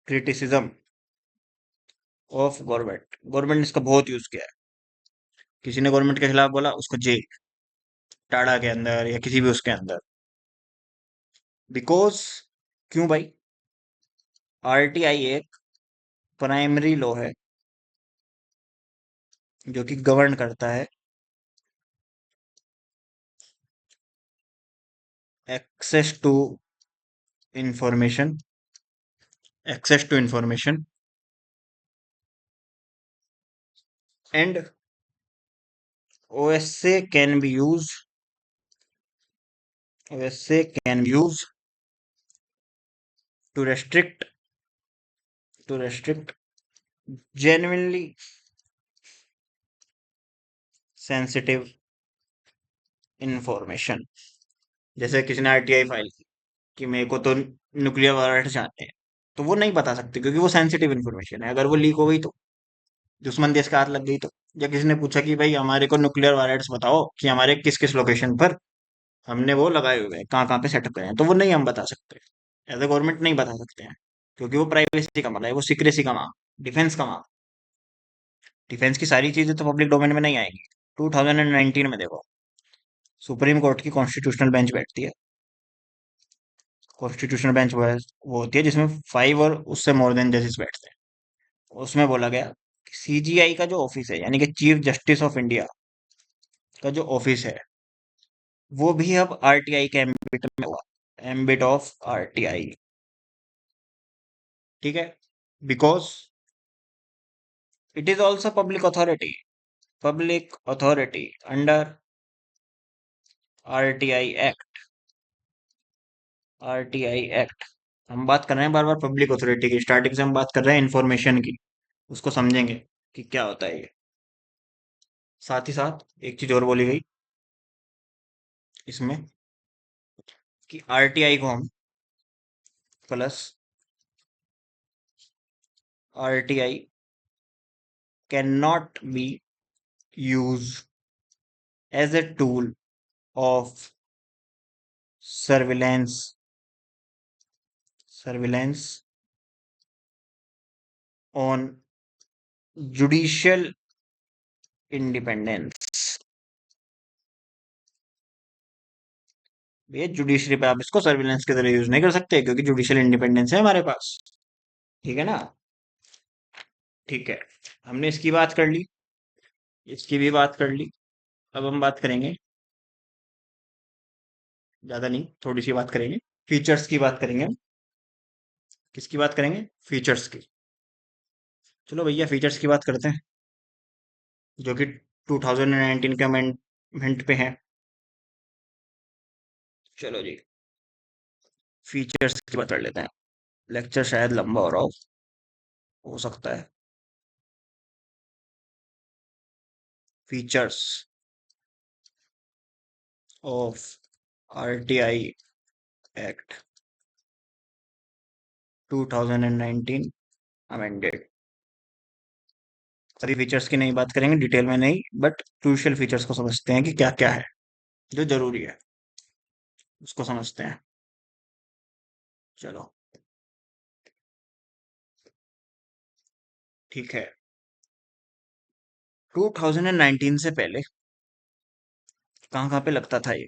criticism of government. Government ने इसका बहुत यूज किया है। किसी ने गवर्नमेंट के खिलाफ बोला, उसको जेल, टाड़ा के अंदर या किसी भी उसके अंदर। बिकॉज, क्यों भाई? आरटीआई एक प्राइमरी लॉ है जो कि गवर्न करता है access to information, access to information and OSA can be use, OSA can be use to restrict, to restrict genuinely sensitive information. जैसे किसी ने आरटीआई फाइल की कि मेरे को तो न्यूक्लियर वॉरहेड्स जानते हैं, तो वो नहीं बता सकते क्योंकि वो सेंसिटिव इन्फॉर्मेशन है। अगर वो लीक हो गई तो, दुश्मन देश का हाथ लग गई तो, या किसी ने पूछा कि भाई हमारे को न्यूक्लियर वॉरहेड्स बताओ कि हमारे किस किस लोकेशन पर हमने वो लगाए हुए हैं, कहाँ कहाँ पे सेटअप करे हैं, तो वो नहीं हम बता सकते। एज ए गवर्नमेंट नहीं बता सकते हैं क्योंकि वो प्राइवेसी का मामला है, वो सीक्रेसी का मामला, डिफेंस का मामला। डिफेंस की सारी चीजें तो पब्लिक डोमेन में नहीं आएंगी। 2019 में देखो, सुप्रीम कोर्ट की कॉन्स्टिट्यूशनल बेंच बैठती है। कॉन्स्टिट्यूशनल बेंच वो होती है जिसमें 5 और उससे मोर देन जजेस बैठते हैं। उसमें बोला गया कि सीजीआई का जो ऑफिस है, यानी कि चीफ जस्टिस ऑफ इंडिया का जो ऑफिस है, वो भी अब आरटीआई के एम्बिट में हुआ, एम्बिट ऑफ आरटीआई। ठीक है, because It is also public authority under RTI Act, RTI Act। हम बात कर रहे हैं बार बार पब्लिक अथॉरिटी की, स्टार्टिंग से हम बात कर रहे हैं इंफॉर्मेशन की, उसको समझेंगे कि क्या होता है ये। साथ ही साथ एक चीज और बोली गई इसमें कि आरटीआई को हम plus RTI can not be use as a tool of surveillance surveillance on judicial independence. ये जुडिशरी पे आप इसको सर्विलेंस की तरह यूज नहीं कर सकते क्योंकि जुडिशियल इंडिपेंडेंस है हमारे पास। ठीक है ना? ठीक है, हमने इसकी बात कर ली, इसकी भी बात कर ली। अब हम बात करेंगे, ज्यादा नहीं, थोड़ी सी बात करेंगे, फीचर्स की बात करेंगे हम। किसकी बात करेंगे? फीचर्स की। चलो भैया फीचर्स की बात करते हैं, जो कि 2019 के अमेंडमेंट पे है। चलो जी, फीचर्स की बात कर लेते हैं। लेक्चर शायद लंबा हो सकता है। Features of RTI act 2019 amended. सभी फीचर्स की नहीं बात करेंगे, डिटेल में नहीं, बट क्रूशियल फीचर्स को समझते हैं कि क्या क्या है जो जरूरी है, उसको समझते हैं। चलो ठीक है। 2019 से पहले कहाँ कहाँ पे लगता था ये?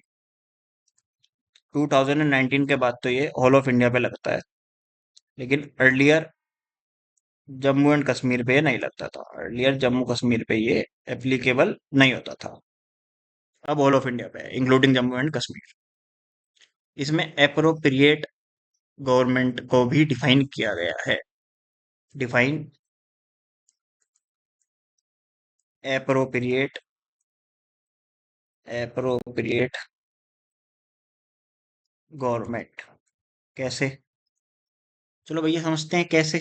2019 के बाद तो ये ऑल ऑफ इंडिया पे लगता है, लेकिन अर्लियर जम्मू एंड कश्मीर पे ये नहीं लगता था। अर्लियर जम्मू कश्मीर पे ये एप्लीकेबल नहीं होता था। अब ऑल ऑफ इंडिया पे है, इंक्लूडिंग जम्मू एंड कश्मीर। इसमें एप्रोप्रिएट गवर्नमेंट को भी डिफाइन किया गया है। डिफाइन एप्रोप्रिएट एप्रोप्रिएट गवर्नमेंट कैसे? चलो भैया समझते हैं कैसे।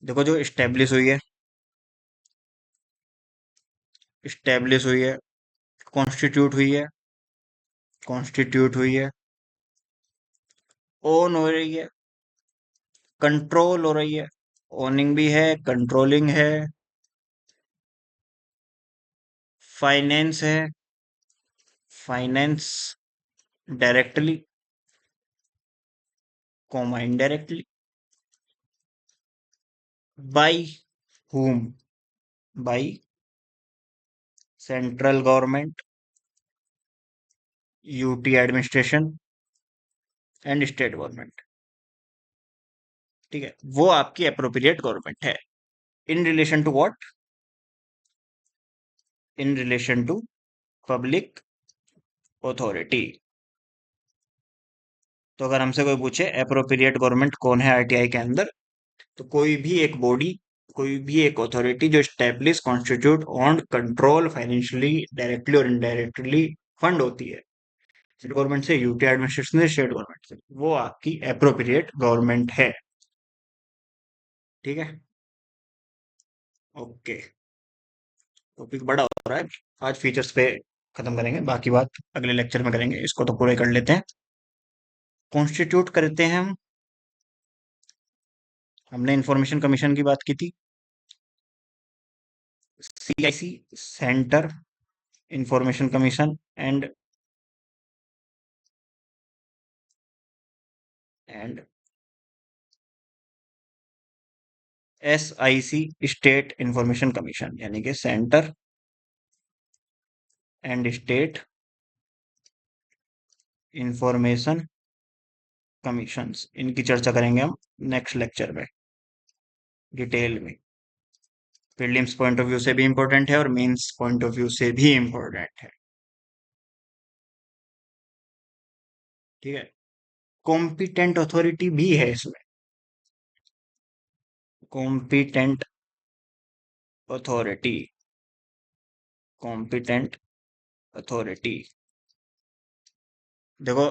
देखो, जो इस्टेब्लिश हुई है, कॉन्स्टिट्यूट हुई है, ओन हो रही है, कंट्रोल हो रही है। ओनिंग भी है, कंट्रोलिंग है, फाइनेंस है, finance directly comma indirectly, by whom, by central government, UT administration and state government. ठीक है, वो आपकी अप्रोप्रिएट गवर्नमेंट है। In relation to what? In relation to public authority. तो अगर हमसे कोई पूछे अप्रोप्रिएट गवर्नमेंट कौन है आरटीआई के अंदर, तो कोई भी एक बॉडी, कोई भी एक अथॉरिटी जो establish, constitute, on, control financially directly और इनडायरेक्टली फंड होती है स्टेट गवर्नमेंट से, यूटी एडमिनिस्ट्रेशन से, स्टेट गवर्नमेंट से, वो आपकी अप्रोप्रिएट गवर्नमेंट है। ठीक है, ओके। टॉपिक बड़ा हो रहा है, आज फीचर्स पे खत्म करेंगे, बाकी बात अगले लेक्चर में करेंगे, इसको तो पूरे कर लेते हैं। कॉन्स्टिट्यूट करते हैं हम, हमने इंफॉर्मेशन कमीशन की बात की थी। CIC, centre information commission, and SIC, state information commission, यानी कि centre and state information commissions. इनकी चर्चा करेंगे हम नेक्स्ट लेक्चर में डिटेल में। प्रीलिम्स पॉइंट ऑफ व्यू से भी इंपॉर्टेंट है और मेंस पॉइंट ऑफ व्यू से भी इंपॉर्टेंट है। ठीक है, कॉम्पिटेंट अथॉरिटी भी है इसमें। Competent authority, competent authority. देखो,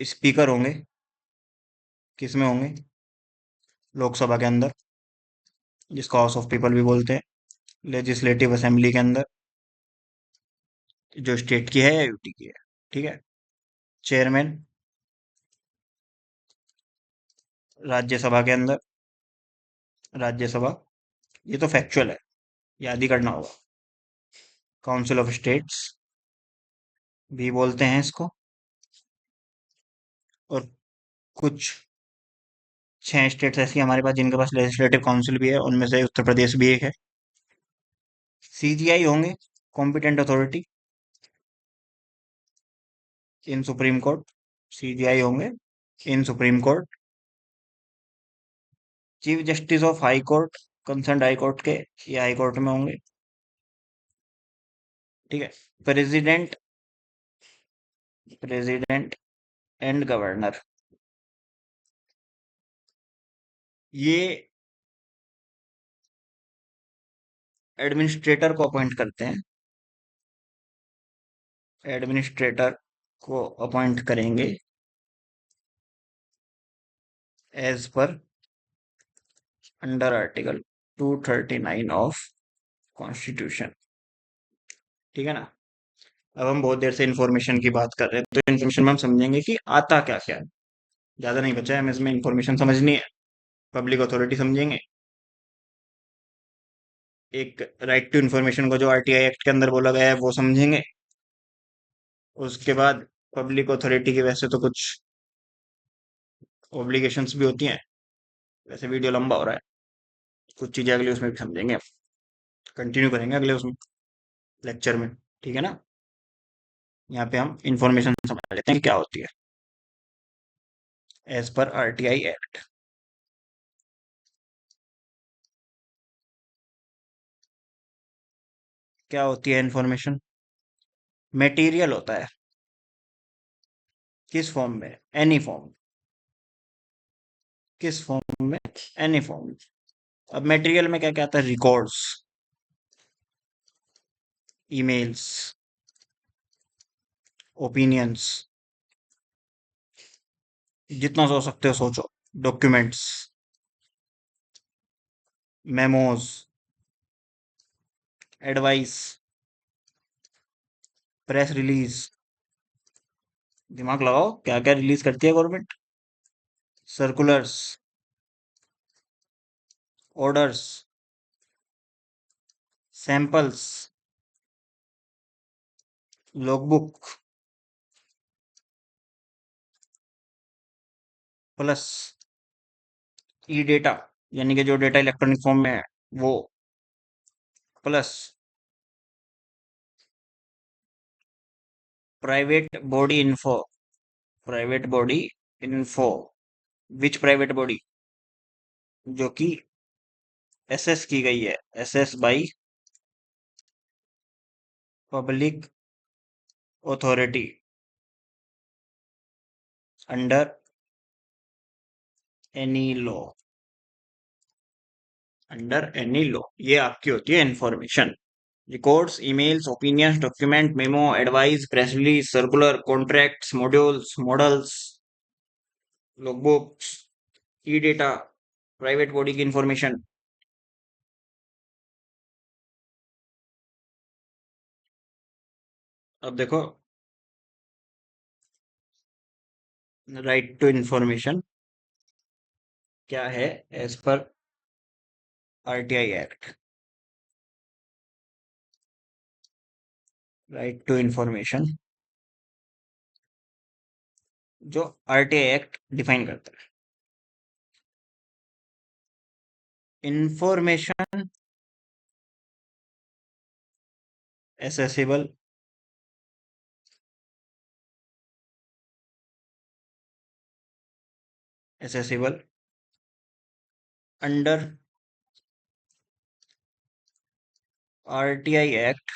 स्पीकर होंगे, किस में होंगे? लोकसभा के अंदर, जिसको हाउस ऑफ पीपल भी बोलते हैं। लेजिस्लेटिव असेंबली के अंदर, जो स्टेट की है या यूटी की है। ठीक है। चेयरमैन, राज्यसभा के अंदर, राज्यसभा, ये तो फैक्चुअल है, याद ही करना होगा। काउंसिल ऑफ स्टेट्स भी बोलते हैं इसको। और कुछ 6 स्टेट्स ऐसी हमारे पास जिनके पास लेजिस्लेटिव काउंसिल भी है, उनमें से उत्तर प्रदेश भी एक है। सीजीआई होंगे, competent authority in Supreme Court. CJI होंगे in Supreme Court. Chief justice of high court, concern high court के, ये हाई कोर्ट में होंगे। ठीक है। प्रेसिडेंट, प्रेसिडेंट एंड गवर्नर, ये एडमिनिस्ट्रेटर को अपॉइंट करते हैं। एडमिनिस्ट्रेटर को अपॉइंट करेंगे as per under article 239 of constitution. ठीक है ना। अब हम बहुत देर से इन्फॉर्मेशन की बात कर रहे हैं, तो इन्फॉर्मेशन में हम समझेंगे कि आता क्या क्या है। ज्यादा नहीं बचा है हमें इसमें इन्फॉर्मेशन समझनी है। पब्लिक अथॉरिटी समझेंगे, एक राइट टू इन्फॉर्मेशन को जो आरटीआई एक्ट के अंदर बोला गया है वो समझेंगे। उसके बाद पब्लिक अथॉरिटी की वैसे तो कुछ ऑब्लिगेशंस भी होती हैं। वैसे वीडियो लंबा हो रहा है, कुछ चीजें अगले उसमें भी समझेंगे। कंटिन्यू करेंगे अगले उसमें, लेक्चर में। ठीक है ना। यहाँ पे हम इंफॉर्मेशन समझ लेते हैं कि क्या होती है एज पर आरटीआई एक्ट। क्या होती है इंफॉर्मेशन? मटेरियल होता है। किस फॉर्म में? Any form. किस फॉर्म में? Any form. अब मटेरियल में क्या क्या आता है? रिकॉर्ड्स, ईमेल्स, ओपिनियंस, जितना सोच सकते हो सोचो, documents, memos, advice, press release. दिमाग लगाओ, क्या क्या रिलीज करती है government? Circulars, orders, samples, logbook, plus e data, यानी कि जो डेटा इलेक्ट्रॉनिक फॉर्म में है वो, plus private body info. Private body info, which private body? जो कि एसएस की गई है, access by public authority under any law. Under any law, ये आपकी होती है information. Records, emails, opinions, document, memo, advice, press release, circular, contracts, modules, models, logbooks, e data, private body की इंफॉर्मेशन। अब देखो, राइट टू इंफॉर्मेशन क्या है as per RTI act? Right to information जो आरटीआई एक्ट डिफाइन करता है, information accessible accessible under RTI act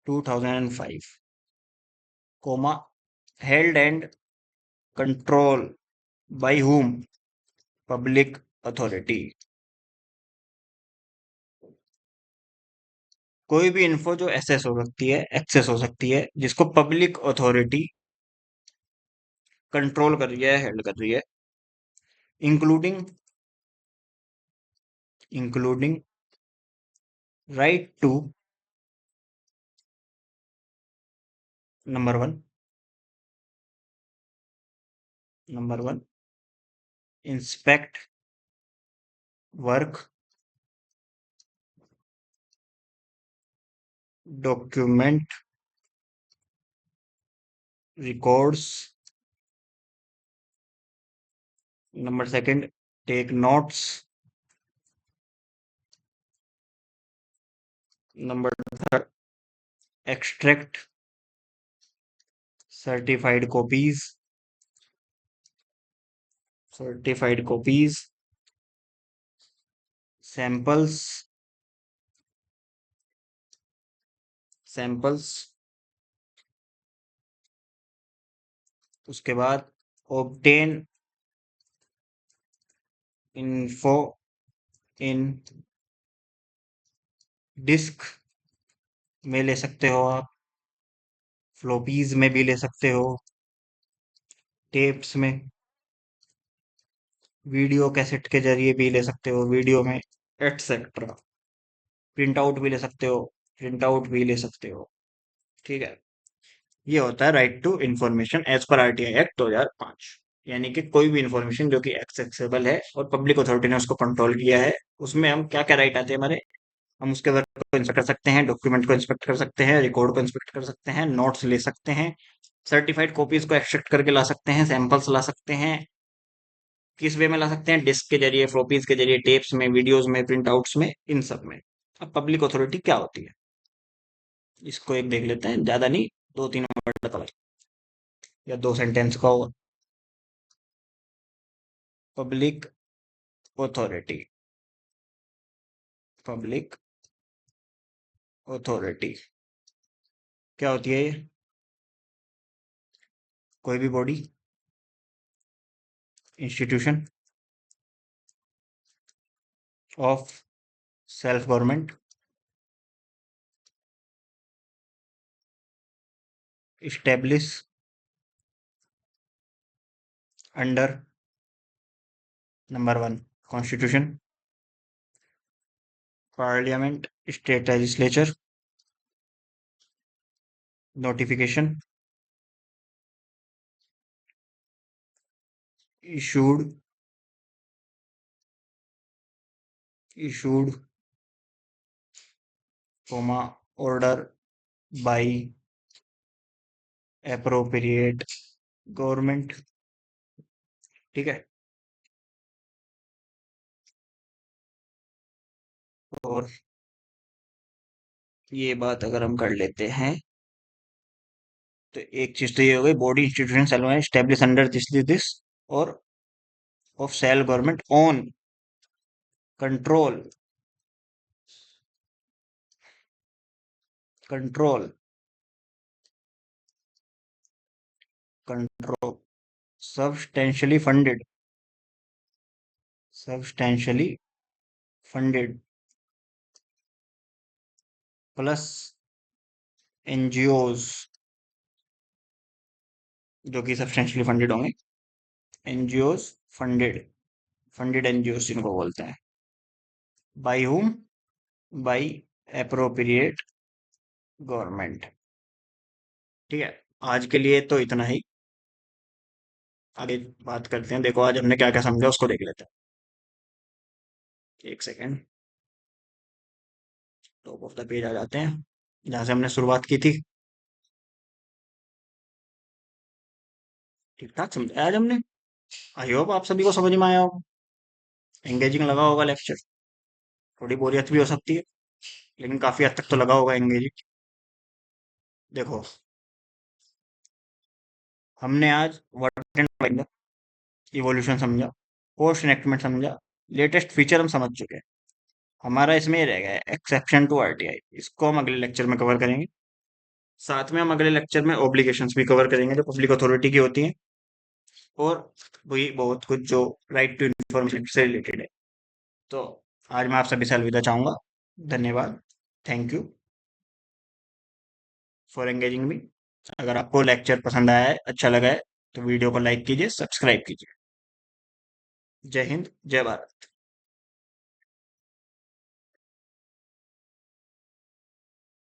2005, comma, held and control by whom? Public authority. कोई भी इन्फो जो एक्सेस हो सकती है, एक्सेस हो सकती है, जिसको पब्लिक अथॉरिटी कंट्रोल कर रही है, हेल्ड कर रही है, including including right to, number 1, number 1, inspect work, document records, number 2, take notes, number 3, extract certified copies, certified copies, samples, samples, उसके बाद ऑब्टेन इन्फो इन डिस्क में ले सकते हो आप, फ्लोपीज में भी ले सकते हो, टेप्स में, वीडियो कैसेट के जरिए भी ले सकते हो, वीडियो में, एटसेट्रा, प्रिंट आउट भी ले सकते हो, प्रिंट आउट भी ले सकते हो। ठीक है, ये होता है right to information as per RTI act 2005। यानी कि कोई भी इंफॉर्मेशन जो कि एक्सेसिबल है और पब्लिक अथॉरिटी ने उसको कंट्रोल किया है, उसमें हम क्या क्या राइट आते हैं हमारे। हम उसके वर्क को इंस्पेक्ट कर सकते हैं, डॉक्यूमेंट को इंस्पेक्ट कर सकते हैं, रिकॉर्ड को इंस्पेक्ट कर सकते हैं, नोट्स ले सकते हैं, सर्टिफाइड कॉपीज को एक्सट्रैक्ट करके ला सकते हैं, सैंपल्स ला सकते हैं। किस वे में ला सकते हैं? डिस्क के जरिए, फ्लोपीज के जरिए, टेप्स में, वीडियोस में, प्रिंट आउट्स में, इन सब में। अब पब्लिक अथॉरिटी क्या होती है, इसको एक देख लेते हैं, ज्यादा नहीं, 2-3 वर्ड का या 2 सेंटेंस का होगा। पब्लिक अथॉरिटी, पब्लिक अथॉरिटी क्या होती है? ये कोई भी body, institution of self government establish under, number 1, constitution, parliament, state legislature, notification issued, issued comma order by appropriate government. ठीक है, और ये बात अगर हम कर लेते हैं, तो एक चीज तो ये हो गई, body, institution, cell establish under this और of self government on control, control, control, substantially funded, substantially funded plus NGOs जो कि सब्सटेंशियली फंडेड होंगे, एनजीओज फंडेड, फंडेड एनजीओज जिनको बोलते हैं, by whom, bye appropriate government. ठीक है, आज के लिए तो इतना ही, आगे बात करते हैं। देखो आज हमने क्या क्या समझा उसको देख लेते हैं, एक second, top of the page आ जाते हैं जहां से हमने शुरुआत की थी। ठीक ठाक समझा आज हमने, आई होप आप सभी को समझ में आया होगा, एंगेजिंग लगा होगा लेक्चर, थोड़ी बोरियत भी हो सकती है लेकिन काफी हद तक तो लगा होगा एंगेजिंग। देखो, हमने आज वर्ड समझा, इवोल्यूशन समझा, पोस्ट एनएक्टमेंट समझा, लेटेस्ट फीचर हम समझ चुके हैं। हमारा इसमें ये रह गया है एक्सेप्शन टू आरटीआई, इसको हम अगले लेक्चर में कवर करेंगे। साथ में हम अगले लेक्चर में ऑब्लिगेशंस भी कवर करेंगे जो पब्लिक अथॉरिटी की होती हैं, और वही बहुत कुछ जो राइट टू इंफॉर्मेशन से रिलेटेड है। तो आज मैं आप सभी से अलविदा चाहूंगा। धन्यवाद, थैंक यू। फॉर एंगेजिंग मी। अगर आपको लेक्चर पसंद आया है, अच्छा लगा है, तो वीडियो को लाइक कीजिए, सब्सक्राइब कीजिए। जय हिंद, जय भारत।